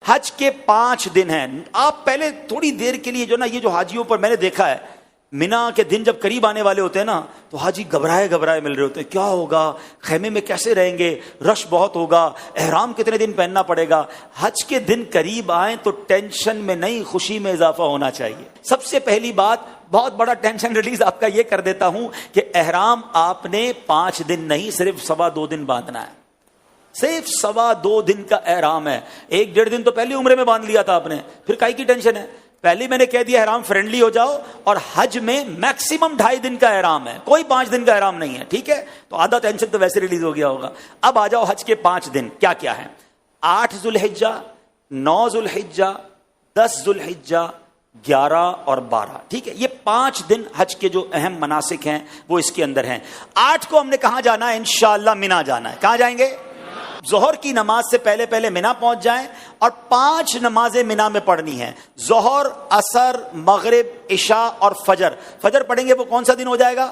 حج کے 5 دن ہیں. آپ پہلے تھوڑی دیر کے لیے جو نا یہ جو حاجیوں پر میں نے دیکھا ہے, مینا کے دن جب قریب آنے والے ہوتے ہیں نا تو حاجی گھبرائے مل رہے ہوتے ہیں, کیا ہوگا, خیمے میں کیسے رہیں گے, رش بہت ہوگا, احرام کتنے دن پہننا پڑے گا. حج کے دن قریب آئیں تو ٹینشن میں نہیں, خوشی میں اضافہ ہونا چاہیے. سب سے پہلی بات, بہت بڑا ٹینشن ریلیز آپ کا یہ کر دیتا ہوں کہ احرام آپ نے 5 دن نہیں, صرف 2.25 دن باندھنا ہے. صرف 2.25 دن کا احرام ہے. 1.5 دن تو پہلی عمرے میں باندھ لیا تھا آپ نے, پھر کائی کی ٹینشن ہے. پہلی میں نے کہہ دیا احرام فرینڈلی ہو جاؤ, اور حج میں میکسیمم 2.5 دن کا احرام ہے, کوئی 5 دن کا احرام نہیں ہے. ٹھیک ہے, تو آدھا ٹینشن تو ویسے ریلیز ہو گیا ہوگا. اب آ جاؤ حج کے 5 دن کیا کیا ہیں. 8 ذوالحجہ, 9 ذوالحجہ, 10 ذوالحجہ, 11 اور 12. ٹھیک ہے, یہ 5 دن حج کے جو اہم مناسک ہیں وہ اس کے اندر ہیں. 8 کو ہم نے کہاں جانا ہے, انشاءاللہ مینا جانا ہے. کہاں جائیں گے؟ ظہر کی نماز سے پہلے مینا پہنچ جائیں, اور 5 نمازیں مینا میں پڑھنی ہیں. ظہر, عصر, مغرب, عشاء اور فجر. فجر پڑھیں گے وہ کون سا دن ہو جائے گا؟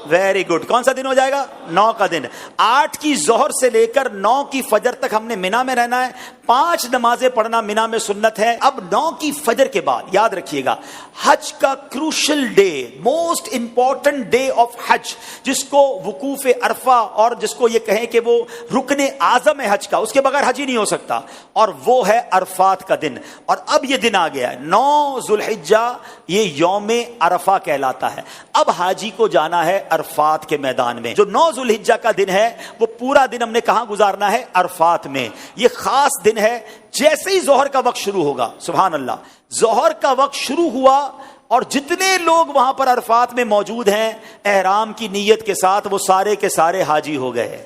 ویری گڈ, کون سا دن ہو جائے گا؟ 9 کا دن. 8 کی ظہر سے لے کر 9 کی فجر تک ہم نے مینا میں رہنا ہے. 5 نمازیں پڑھنا مینا میں سنت ہے. اب 9 کی فجر کے بعد یاد رکھیے گا, حج کا crucial day, most important day of Hajj, جس کو وقوف عرفہ اور جس کو یہ کہیں کہ وہ رکن اعظم ہے حج کا, اس کے بغیر حج ہی نہیں ہو سکتا, اور وہ ہے عرفات کا دن. اور اب یہ دن آ گیا ہے 9 ذوالحجہ, یہ یوم عرفہ کہلاتا ہے. اب حاجی کو جانا ہے عرفات کے میدان میں. جو 9 ذوالحجہ کا دن ہے وہ پورا دن ہم نے کہاں گزارنا ہے؟ عرفات میں. یہ خاص دن ہے. جیسے ہی ظہر کا وقت شروع ہوگا, سبحان اللہ, ظہر کا وقت شروع ہوا اور جتنے لوگ وہاں پر عرفات میں موجود ہیں احرام کی نیت کے ساتھ, وہ سارے کے سارے حاجی ہو گئے.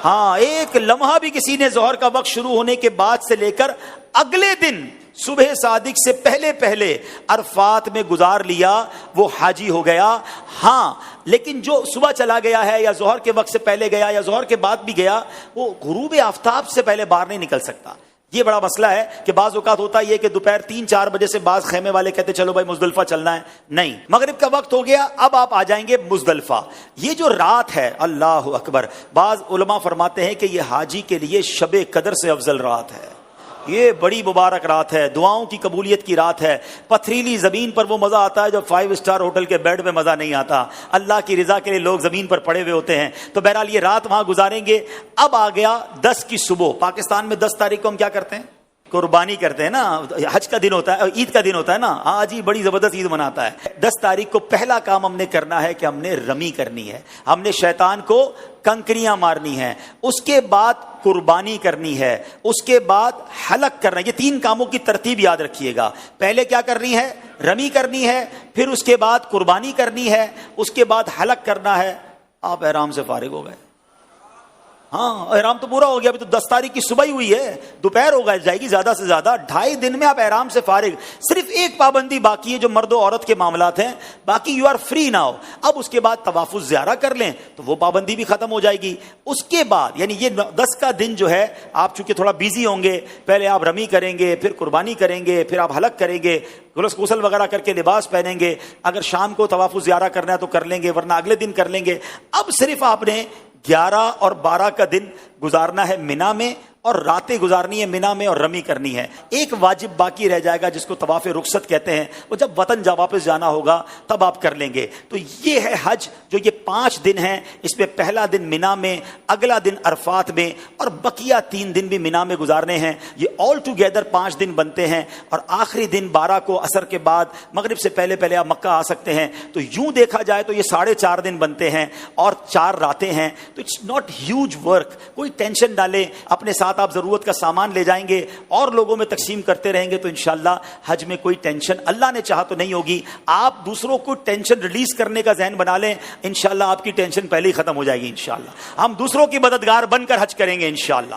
ہاں, ایک لمحہ بھی کسی نے ظہر کا وقت شروع ہونے کے بعد سے لے کر اگلے دن صبح صادق سے پہلے عرفات میں گزار لیا, وہ حاجی ہو گیا. ہاں, لیکن جو صبح چلا گیا ہے یا ظہر کے وقت سے پہلے گیا یا ظہر کے بعد بھی گیا, وہ غروب آفتاب سے پہلے باہر نہیں نکل سکتا. یہ بڑا مسئلہ ہے کہ بعض اوقات ہوتا یہ کہ دوپہر 3-4 بجے سے بعض خیمے والے کہتے چلو بھائی مزدلفہ چلنا ہے. نہیں, مغرب کا وقت ہو گیا, اب آپ آ جائیں گے مزدلفہ. یہ جو رات ہے, اللہ اکبر, بعض علماء فرماتے ہیں کہ یہ حاجی کے لیے شب قدر سے افضل رات ہے. یہ بڑی مبارک رات ہے, دعاؤں کی قبولیت کی رات ہے. پتھریلی زمین پر وہ مزہ آتا ہے جو 5 اسٹار ہوٹل کے بیڈ میں مزہ نہیں آتا. اللہ کی رضا کے لیے لوگ زمین پر پڑے ہوئے ہوتے ہیں. تو بہرحال یہ رات وہاں گزاریں گے. اب آ گیا 10 کی صبح. پاکستان میں 10 تاریخ کو ہم کیا کرتے ہیں؟ قربانی کرتے ہیں نا. حج کا دن ہوتا ہے, عید کا دن ہوتا ہے نا. ہاں جی, بڑی زبردست عید مناتا ہے. 10 تاریخ کو پہلا کام ہم نے کرنا ہے کہ ہم نے رمی کرنی ہے. ہم نے شیطان کو کنکریاں مارنی ہیں, اس کے بعد قربانی کرنی ہے, اس کے بعد حلق کرنا ہے. یہ 3 کاموں کی ترتیب یاد رکھیے گا. پہلے کیا کرنی ہے؟ رمی کرنی ہے, پھر اس کے بعد قربانی کرنی ہے, اس کے بعد حلق کرنا ہے. آپ احرام سے فارغ ہو گئے. ہاں, احرام تو پورا ہو گیا. ابھی تو 10 تاریخ کی صبح ہی ہوئی ہے, دوپہر ہو جائے گی زیادہ سے زیادہ. 2.5 دن میں آپ احرام سے فارغ. صرف ایک پابندی باقی ہے جو مرد و عورت کے معاملات ہیں, باقی یو آر فری ناؤ. اب اس کے بعد طواف الزیارہ کر لیں تو وہ پابندی بھی ختم ہو جائے گی. اس کے بعد یعنی یہ 10 کا دن جو ہے, آپ چونکہ تھوڑا بیزی ہوں گے, پہلے آپ رمی کریں گے, پھر قربانی کریں گے, پھر آپ حلق کریں گے, غسل وغیرہ کر کے لباس پہنیں گے. اگر شام کو طواف الزیارہ کرنا ہے تو کر لیں گے, ورنہ اگلے دن کر لیں گے. اب صرف آپ نے 11 اور 12 کا دن گزارنا ہے مینا میں, اور راتیں گزارنی ہے مینا میں اور رمی کرنی ہے. ایک واجب باقی رہ جائے گا جس کو طواف رخصت کہتے ہیں, وہ جب وطن واپس جانا ہوگا تب آپ کر لیں گے. تو یہ ہے حج, جو یہ 5 دن ہیں. اس میں پہلا دن مینا میں, اگلا دن عرفات میں, اور بقیہ 3 دن بھی مینا میں گزارنے ہیں. یہ آل ٹوگیدر 5 دن بنتے ہیں. اور آخری دن 12 کو عصر کے بعد مغرب سے پہلے آپ مکہ آ سکتے ہیں. تو یوں دیکھا جائے تو یہ 4.5 دن بنتے ہیں اور 4 راتیں ہیں. تو اٹس ناٹ ہیوج ورک. کوئی ٹینشن ڈالیں, اپنے ساتھ آپ ضرورت کا سامان لے جائیں گے اور لوگوں میں تقسیم کرتے رہیں گے تو انشاءاللہ حج میں کوئی ٹینشن اللہ نے چاہا تو نہیں ہوگی. آپ دوسروں کو ٹینشن ریلیز کرنے کا ذہن بنا لیں, انشاءاللہ آپ کی ٹینشن پہلے ہی ختم ہو جائے گی. انشاءاللہ ہم دوسروں کی مددگار بن کر حج کریں گے انشاءاللہ.